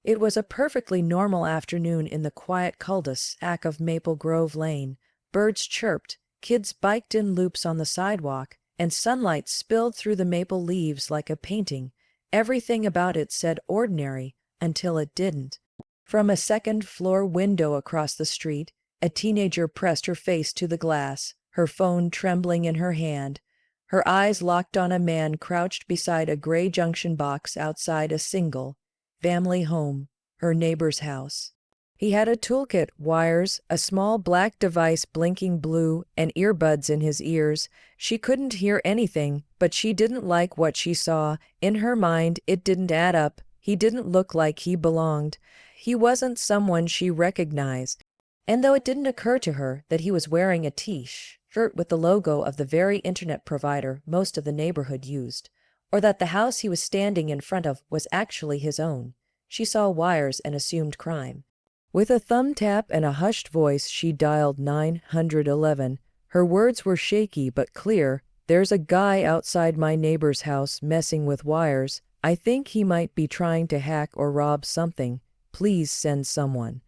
It was a perfectly normal afternoon in the quiet cul-de-sac of Maple Grove Lane. Birds chirped, kids biked in loops on the sidewalk, and sunlight spilled through the maple leaves like a painting. Everything about it said ordinary until it didn't. From a second-floor window across the street, a teenager pressed her face to the glass, her phone trembling in her hand. Her eyes locked on a man crouched beside a gray junction box outside a single-family home, her neighbor's house. He had a toolkit, wires, a small black device blinking blue, and earbuds in his ears. She couldn't hear anything, but she didn't like what she saw. In her mind, it didn't add up. He didn't look like he belonged. He wasn't someone she recognized. And though it didn't occur to her that he was wearing a T-shirt with the logo of the very internet provider most of the neighborhood used, or that the house he was standing in front of was actually his own, she saw wires and assumed crime. With a thumb tap and a hushed voice, she dialed 911. Her words were shaky but clear. "There's a guy outside my neighbor's house messing with wires. I think he might be trying to hack or rob something. Please send someone."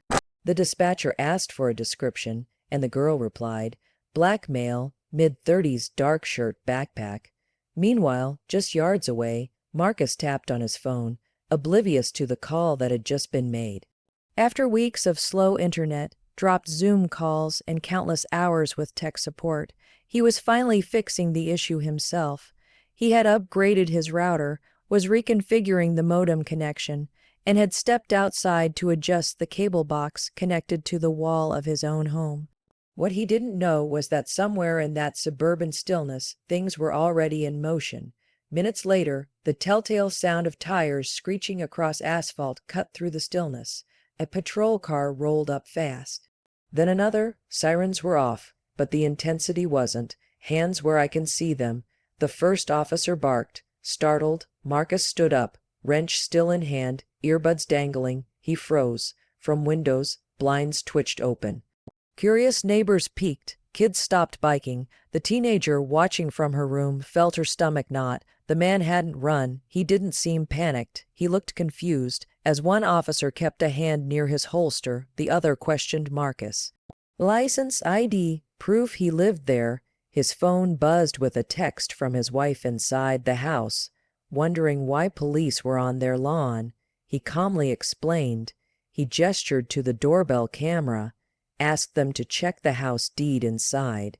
The dispatcher asked for a description, and the girl replied, "Black male, mid-30s, dark shirt, backpack." Meanwhile, just yards away, Marcus tapped on his phone, oblivious to the call that had just been made. After weeks of slow internet, dropped Zoom calls, and countless hours with tech support, he was finally fixing the issue himself. He had upgraded his router, was reconfiguring the modem connection, and had stepped outside to adjust the cable box connected to the wall of his own home. What he didn't know was that somewhere in that suburban stillness, things were already in motion. Minutes later, the telltale sound of tires screeching across asphalt cut through the stillness. A patrol car rolled up fast. Then another. Sirens were off, but the intensity wasn't. "Hands where I can see them." The first officer barked. Startled, Marcus stood up, wrench still in hand, earbuds dangling. He froze. From windows, blinds twitched open. Curious neighbors peeked. Kids stopped biking. The teenager, watching from her room, felt her stomach knot. The man hadn't run. He didn't seem panicked. He looked confused. As one officer kept a hand near his holster, the other questioned Marcus. License, ID, proof he lived there. His phone buzzed with a text from his wife inside the house, wondering why police were on their lawn. He calmly explained. He gestured to the doorbell camera, asked them to check the house deed inside,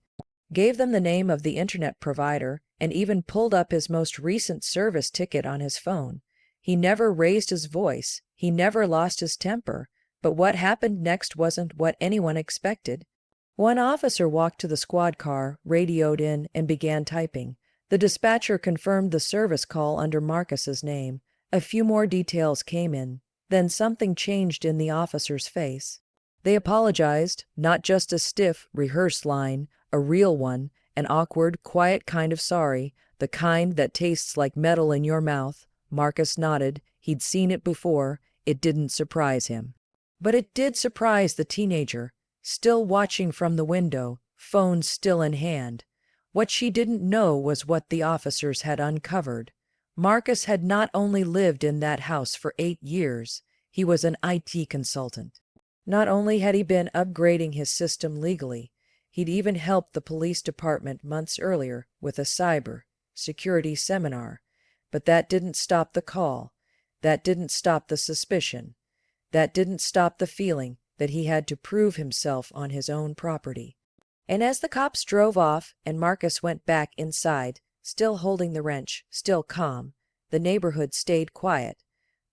gave them the name of the internet provider, and even pulled up his most recent service ticket on his phone. He never raised his voice. He never lost his temper. But what happened next wasn't what anyone expected. One officer walked to the squad car, radioed in, and began typing. The dispatcher confirmed the service call under Marcus's name. A few more details came in. Then something changed in the officer's face. They apologized, not just a stiff, rehearsed line, a real one, an awkward, quiet kind of sorry, the kind that tastes like metal in your mouth. Marcus nodded. He'd seen it before. It didn't surprise him. But it did surprise the teenager, still watching from the window, phone still in hand. What she didn't know was what the officers had uncovered. Marcus had not only lived in that house for 8 years, he was an IT consultant. Not only had he been upgrading his system legally, he'd even helped the police department months earlier with a cyber security seminar. But that didn't stop the call. That didn't stop the suspicion. That didn't stop the feeling that he had to prove himself on his own property. And as the cops drove off and Marcus went back inside, still holding the wrench, still calm, the neighborhood stayed quiet.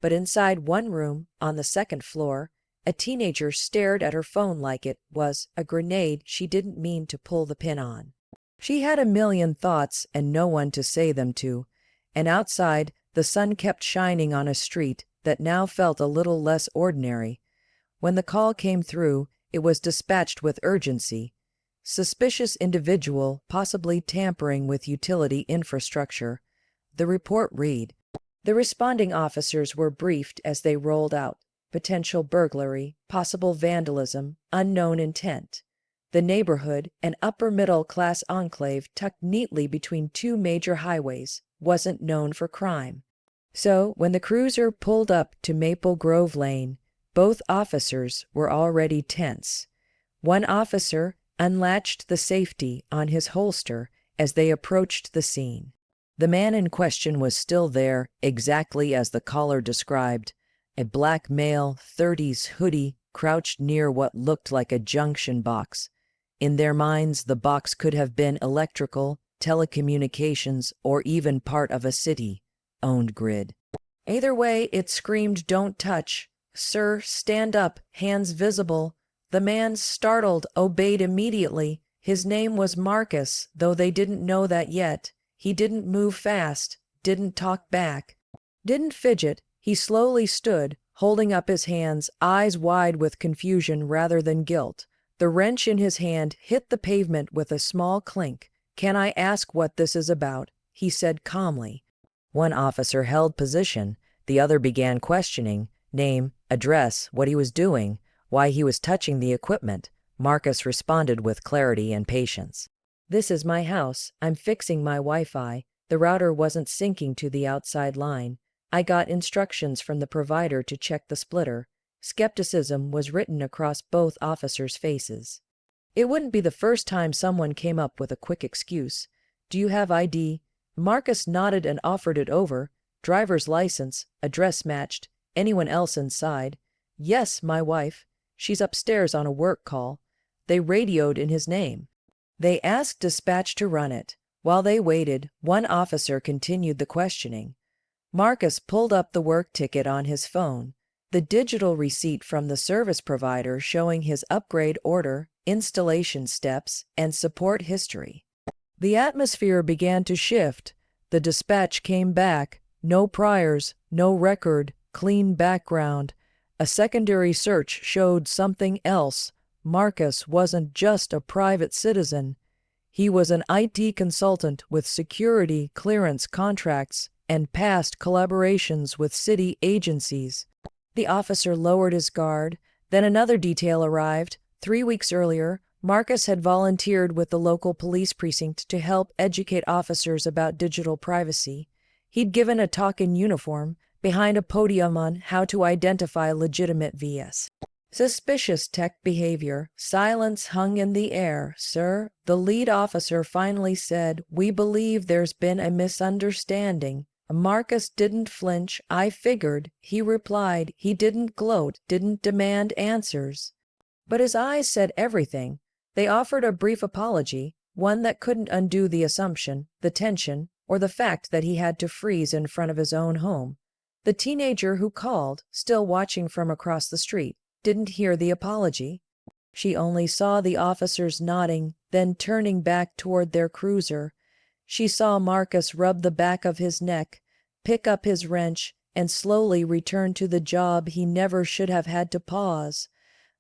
But inside one room, on the second floor, a teenager stared at her phone like it was a grenade she didn't mean to pull the pin on. She had a million thoughts and no one to say them to. And outside, the sun kept shining on a street that now felt a little less ordinary. When the call came through, it was dispatched with urgency. Suspicious individual, possibly tampering with utility infrastructure. The report read. The responding officers were briefed as they rolled out. Potential burglary, possible vandalism, unknown intent. The neighborhood, an upper-middle-class enclave tucked neatly between two major highways, wasn't known for crime. So, when the cruiser pulled up to Maple Grove Lane, both officers were already tense. One officer unlatched the safety on his holster as they approached the scene. The man in question was still there, exactly as the caller described, a black male, 30s hoodie crouched near what looked like a junction box. In their minds, the box could have been electrical, telecommunications, or even part of a city-owned grid. Either way, it screamed, "Don't touch. Sir, stand up, hands visible." The man, startled, obeyed immediately. His name was Marcus, though they didn't know that yet. He didn't move fast, didn't talk back, didn't fidget. He slowly stood, holding up his hands, eyes wide with confusion rather than guilt. The wrench in his hand hit the pavement with a small clink. "Can I ask what this is about?" he said calmly. One officer held position. The other began questioning: name, address, what he was doing, why he was touching the equipment. Marcus responded with clarity and patience. "This is my house. I'm fixing my Wi-Fi. The router wasn't syncing to the outside line. I got instructions from the provider to check the splitter." Skepticism was written across both officers' faces. It wouldn't be the first time someone came up with a quick excuse. "Do you have ID?" Marcus nodded and offered it over. "Driver's license, address matched. Anyone else inside?" "Yes, my wife. She's upstairs on a work call." They radioed in his name. They asked dispatch to run it. While they waited, one officer continued the questioning. Marcus pulled up the work ticket on his phone, the digital receipt from the service provider showing his upgrade order, installation steps, and support history. The atmosphere began to shift. The dispatch came back. No priors, no record, clean background. A secondary search showed something else. Marcus wasn't just a private citizen. He was an IT consultant with security clearance contracts and past collaborations with city agencies. The officer lowered his guard. Then another detail arrived. 3 weeks earlier, Marcus had volunteered with the local police precinct to help educate officers about digital privacy. He'd given a talk in uniform, behind a podium on how to identify legitimate VS. Suspicious tech behavior. Silence hung in the air. "Sir," the lead officer finally said, "we believe there's been a misunderstanding." Marcus didn't flinch. "I figured," he replied. He didn't gloat, didn't demand answers. But his eyes said everything. They offered a brief apology, one that couldn't undo the assumption, the tension, or the fact that he had to freeze in front of his own home. The teenager who called, still watching from across the street, didn't hear the apology. She only saw the officers nodding, then turning back toward their cruiser. She saw Marcus rub the back of his neck, pick up his wrench, and slowly return to the job he never should have had to pause.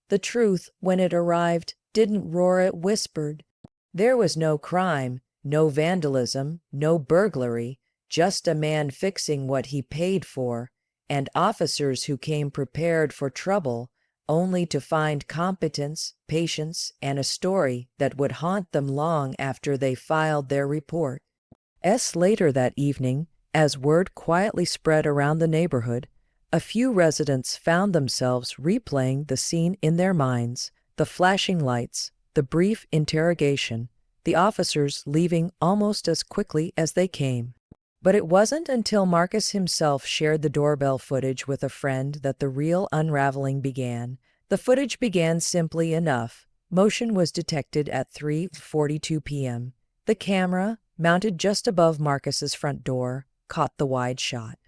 The truth, when it arrived, didn't roar, it whispered. There was no crime, no vandalism, no burglary, just a man fixing what he paid for, and officers who came prepared for trouble, only to find competence, patience, and a story that would haunt them long after they filed their report. Later that evening, as word quietly spread around the neighborhood, a few residents found themselves replaying the scene in their minds, the flashing lights, the brief interrogation, the officers leaving almost as quickly as they came. But it wasn't until Marcus himself shared the doorbell footage with a friend that the real unraveling began. The footage began simply enough. Motion was detected at 3:42 p.m. The camera, mounted just above Marcus's front door, caught the wide shot.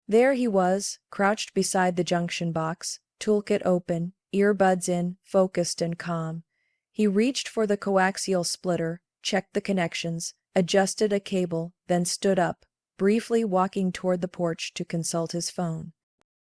There he was, crouched beside the junction box, toolkit open, earbuds in, focused and calm. He reached for the coaxial splitter, checked the connections, adjusted a cable, then stood up, briefly walking toward the porch to consult his phone.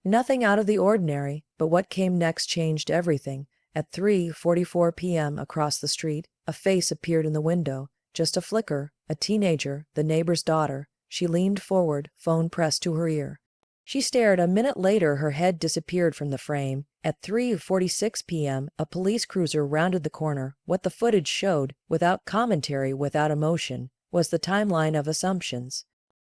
Nothing out of the ordinary, but what came next changed everything. At 3:44 p.m. across the street, a face appeared in the window. Just a flicker, a teenager, the neighbor's daughter. She leaned forward, phone pressed to her ear. She stared. A minute later, her head disappeared from the frame. At 3:46 p.m., a police cruiser rounded the corner. What the footage showed, without commentary, without emotion, was the timeline of assumptions.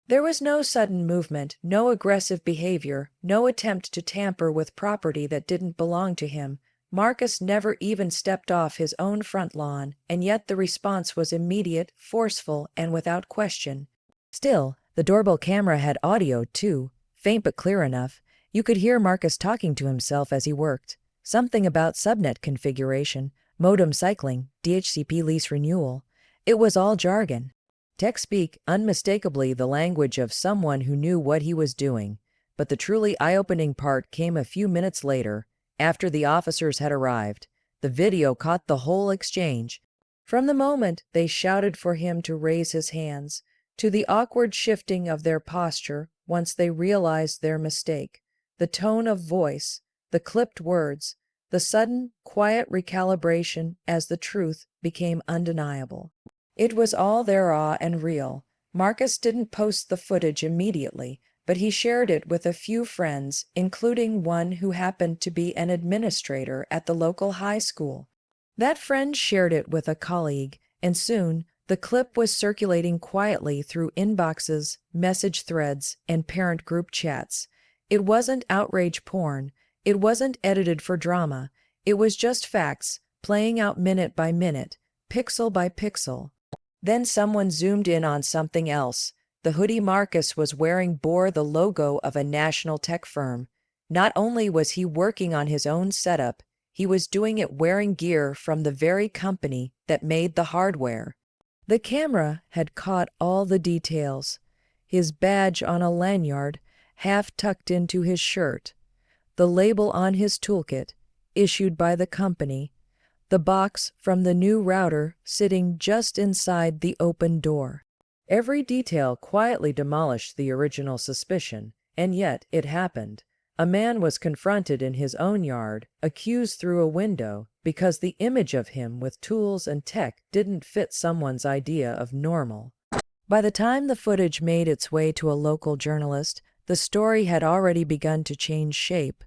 There was no sudden movement, no aggressive behavior, no attempt to tamper with property that didn't belong to him. Marcus never even stepped off his own front lawn, and yet the response was immediate, forceful, and without question. Still, the doorbell camera had audio, too, faint but clear enough. You could hear Marcus talking to himself as he worked. Something about subnet configuration, modem cycling, DHCP lease renewal. It was all jargon. Tech speak, unmistakably the language of someone who knew what he was doing. But the truly eye-opening part came a few minutes later, after the officers had arrived. The video caught the whole exchange. From the moment they shouted for him to raise his hands, to the awkward shifting of their posture once they realized their mistake, the tone of voice, the clipped words, the sudden, quiet recalibration as the truth became undeniable. It was all there raw and real. Marcus didn't post the footage immediately, but he shared it with a few friends, including one who happened to be an administrator at the local high school. That friend shared it with a colleague, and soon the clip was circulating quietly through inboxes, message threads, and parent group chats. It wasn't outrage porn. It wasn't edited for drama. It was just facts, playing out minute by minute, pixel by pixel. Then someone zoomed in on something else. The hoodie Marcus was wearing bore the logo of a national tech firm. Not only was he working on his own setup, he was doing it wearing gear from the very company that made the hardware. The camera had caught all the details. His badge on a lanyard, half tucked into his shirt. The label on his toolkit, issued by the company. The box from the new router sitting just inside the open door. Every detail quietly demolished the original suspicion, and yet it happened. A man was confronted in his own yard, accused through a window, because the image of him with tools and tech didn't fit someone's idea of normal. By the time the footage made its way to a local journalist, the story had already begun to change shape.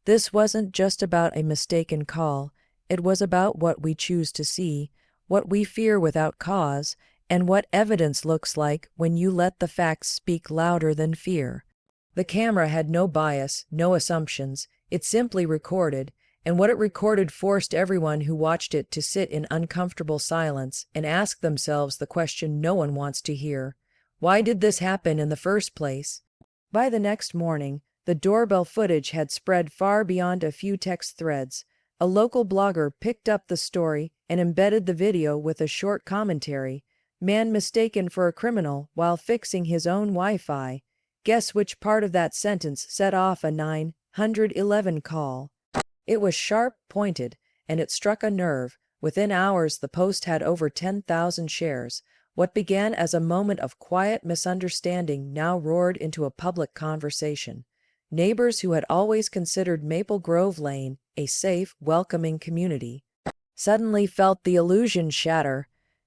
This wasn't just about a mistaken call. It was about what we choose to see, what we fear without cause, and what evidence looks like when you let the facts speak louder than fear. The camera had no bias, no assumptions. It simply recorded, and what it recorded forced everyone who watched it to sit in uncomfortable silence and ask themselves the question no one wants to hear. Why did this happen in the first place? By the next morning, the doorbell footage had spread far beyond a few text threads. A local blogger picked up the story and embedded the video with a short commentary. Man mistaken for a criminal while fixing his own Wi-Fi. Guess which part of that sentence set off a 911 call. It was sharp, pointed, and it struck a nerve. Within hours, the post had over 10,000 shares. What began as a moment of quiet misunderstanding now roared into a public conversation. Neighbors who had always considered Maple Grove Lane a safe, welcoming community suddenly felt the illusion shatter.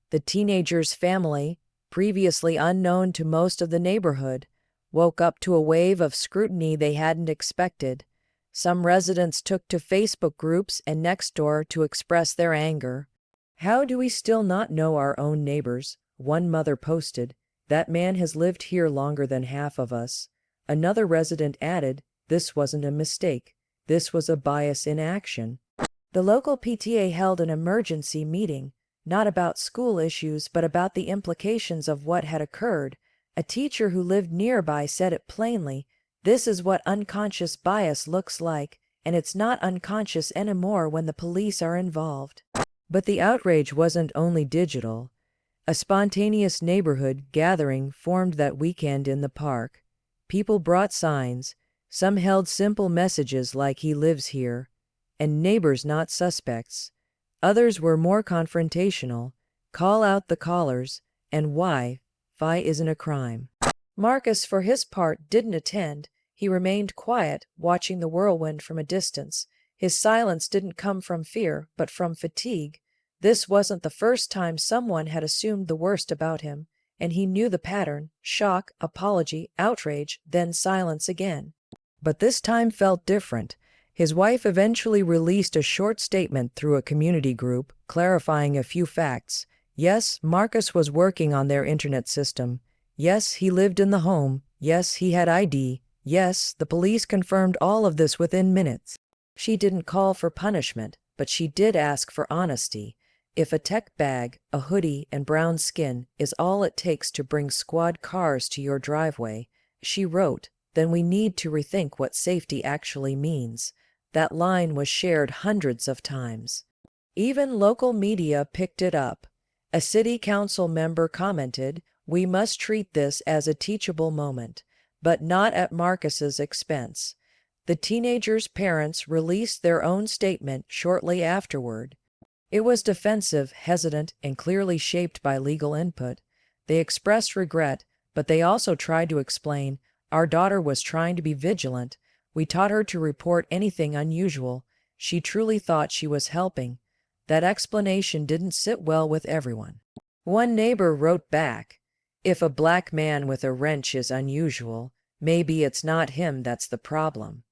The teenager's family, previously unknown to most of the neighborhood, woke up to a wave of scrutiny they hadn't expected. Some residents took to Facebook groups and Nextdoor to express their anger. "How do we still not know our own neighbors?" One mother posted. "That man has lived here longer than half of us." Another resident added, "This wasn't a mistake. This was a bias in action." The local PTA held an emergency meeting, not about school issues but about the implications of what had occurred. A teacher who lived nearby said it plainly, "This is what unconscious bias looks like, and it's not unconscious anymore when the police are involved." But the outrage wasn't only digital. A spontaneous neighborhood gathering formed that weekend in the park. People brought signs. Some held simple messages like "He lives here," and "Neighbors not suspects." Others were more confrontational. "Call out the callers," and "Wi-Fi isn't a crime." Marcus, for his part, didn't attend. He remained quiet, watching the whirlwind from a distance. His silence didn't come from fear, but from fatigue. This wasn't the first time someone had assumed the worst about him, and he knew the pattern: shock, apology, outrage, then silence again. But this time felt different. His wife eventually released a short statement through a community group, clarifying a few facts. Yes, Marcus was working on their internet system. Yes, he lived in the home. Yes, he had ID. Yes, the police confirmed all of this within minutes. She didn't call for punishment, but she did ask for honesty. If a tech bag, a hoodie, and brown skin is all it takes to bring squad cars to your driveway, she wrote, then we need to rethink what safety actually means. That line was shared hundreds of times. Even local media picked it up. A city council member commented, "We must treat this as a teachable moment, but not at Marcus's expense." The teenager's parents released their own statement shortly afterward. It was defensive, hesitant, and clearly shaped by legal input. They expressed regret, but they also tried to explain, "Our daughter was trying to be vigilant. We taught her to report anything unusual. She truly thought she was helping." That explanation didn't sit well with everyone. One neighbor wrote back, "If a black man with a wrench is unusual, maybe it's not him that's the problem."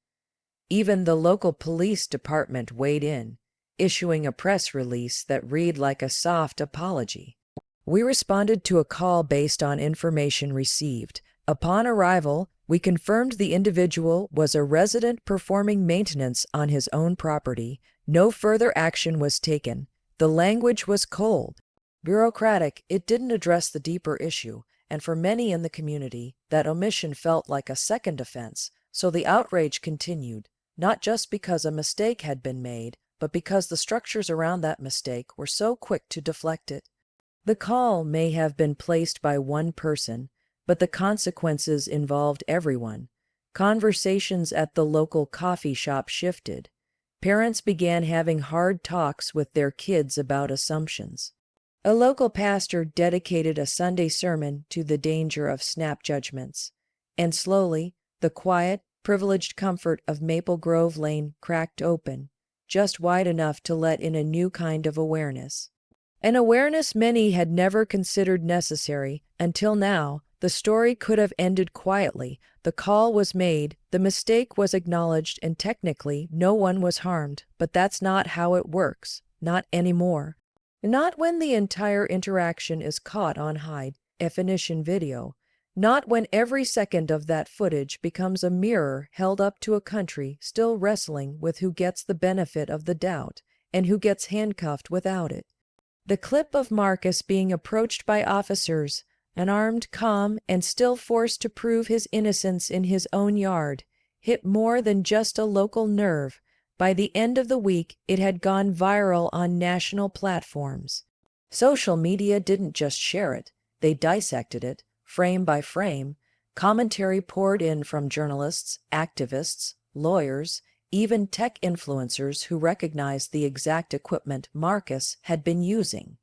Even the local police department weighed in, issuing a press release that read like a soft apology. "We responded to a call based on information received. Upon arrival, we confirmed the individual was a resident performing maintenance on his own property. No further action was taken." The language was cold, bureaucratic. It didn't address the deeper issue, and for many in the community, that omission felt like a second offense. So the outrage continued, not just because a mistake had been made, but because the structures around that mistake were so quick to deflect it. The call may have been placed by one person, but the consequences involved everyone. Conversations at the local coffee shop shifted. Parents began having hard talks with their kids about assumptions. A local pastor dedicated a Sunday sermon to the danger of snap judgments. And slowly, the quiet, privileged comfort of Maple Grove Lane cracked open, just wide enough to let in a new kind of awareness. An awareness many had never considered necessary until now. The story could have ended quietly. The call was made, the mistake was acknowledged, and technically no one was harmed. But that's not how it works. Not anymore. Not when the entire interaction is caught on high-definition video. Not when every second of that footage becomes a mirror held up to a country still wrestling with who gets the benefit of the doubt and who gets handcuffed without it. The clip of Marcus being approached by officers, unarmed, calm, and still forced to prove his innocence in his own yard, hit more than just a local nerve. By the end of the week, it had gone viral on national platforms. Social media didn't just share it, they dissected it, frame by frame. Commentary poured in from journalists, activists, lawyers, even tech influencers who recognized the exact equipment Marcus had been using.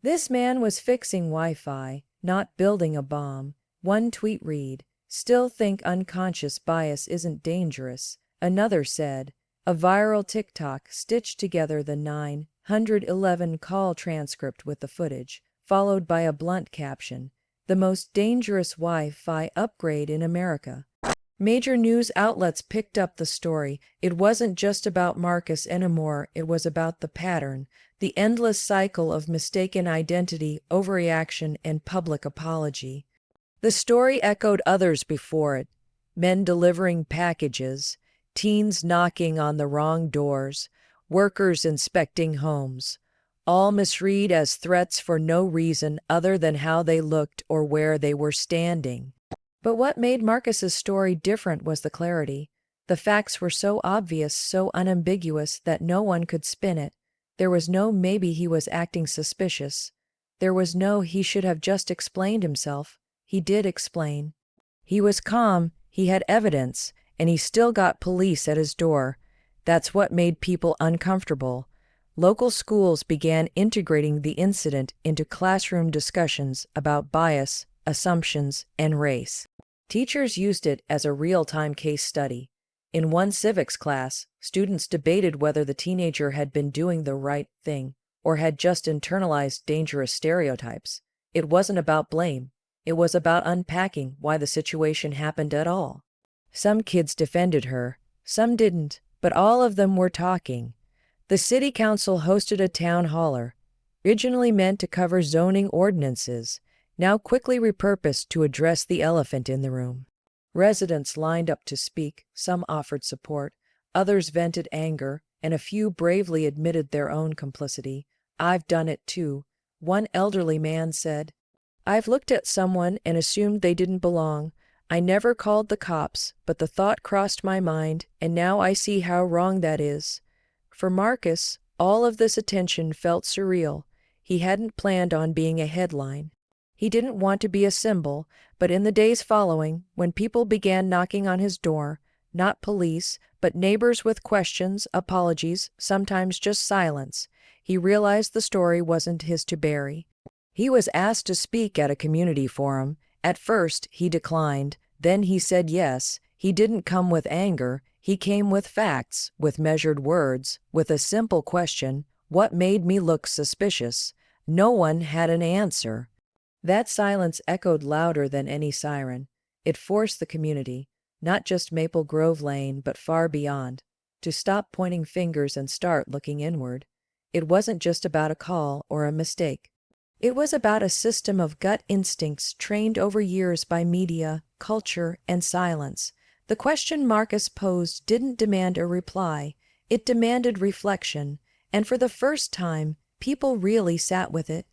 This man was fixing Wi-Fi, not building a bomb. One tweet read, "Still think unconscious bias isn't dangerous." Another said, a viral TikTok stitched together the 911 call transcript with the footage, followed by a blunt caption, "The most dangerous Wi-Fi upgrade in America." Major news outlets picked up the story. It wasn't just about Marcus anymore, it was about the pattern, the endless cycle of mistaken identity, overreaction, and public apology. The story echoed others before it: men delivering packages, teens knocking on the wrong doors, workers inspecting homes, all misread as threats for no reason other than how they looked or where they were standing. But what made Marcus's story different was the clarity. The facts were so obvious, so unambiguous, that no one could spin it. There was no maybe he was acting suspicious. There was no he should have just explained himself. He did explain. He was calm, he had evidence, and he still got police at his door. That's what made people uncomfortable. Local schools began integrating the incident into classroom discussions about bias, assumptions, and race. Teachers used it as a real-time case study. In one civics class, students debated whether the teenager had been doing the right thing or had just internalized dangerous stereotypes. It wasn't about blame. It was about unpacking why the situation happened at all. Some kids defended her, some didn't, but all of them were talking. The city council hosted a town hall, originally meant to cover zoning ordinances. now quickly repurposed to address the elephant in the room. Residents lined up to speak, some offered support, others vented anger, and a few bravely admitted their own complicity. "I've done it too," one elderly man said. "I've looked at someone and assumed they didn't belong. I never called the cops, but the thought crossed my mind, and now I see how wrong that is." For Marcus, all of this attention felt surreal. He hadn't planned on being a headline. He didn't want to be a symbol, but in the days following, when people began knocking on his door, not police, but neighbors with questions, apologies, sometimes just silence, he realized the story wasn't his to bury. He was asked to speak at a community forum. At first, he declined, then he said yes. He didn't come with anger, he came with facts, with measured words, with a simple question: what made me look suspicious? No one had an answer. That silence echoed louder than any siren. It forced the community, not just Maple Grove Lane but far beyond, to stop pointing fingers and start looking inward. It wasn't just about a call or a mistake. It was about a system of gut instincts trained over years by media, culture, and silence. The question Marcus posed didn't demand a reply, it demanded reflection, and for the first time, people really sat with it.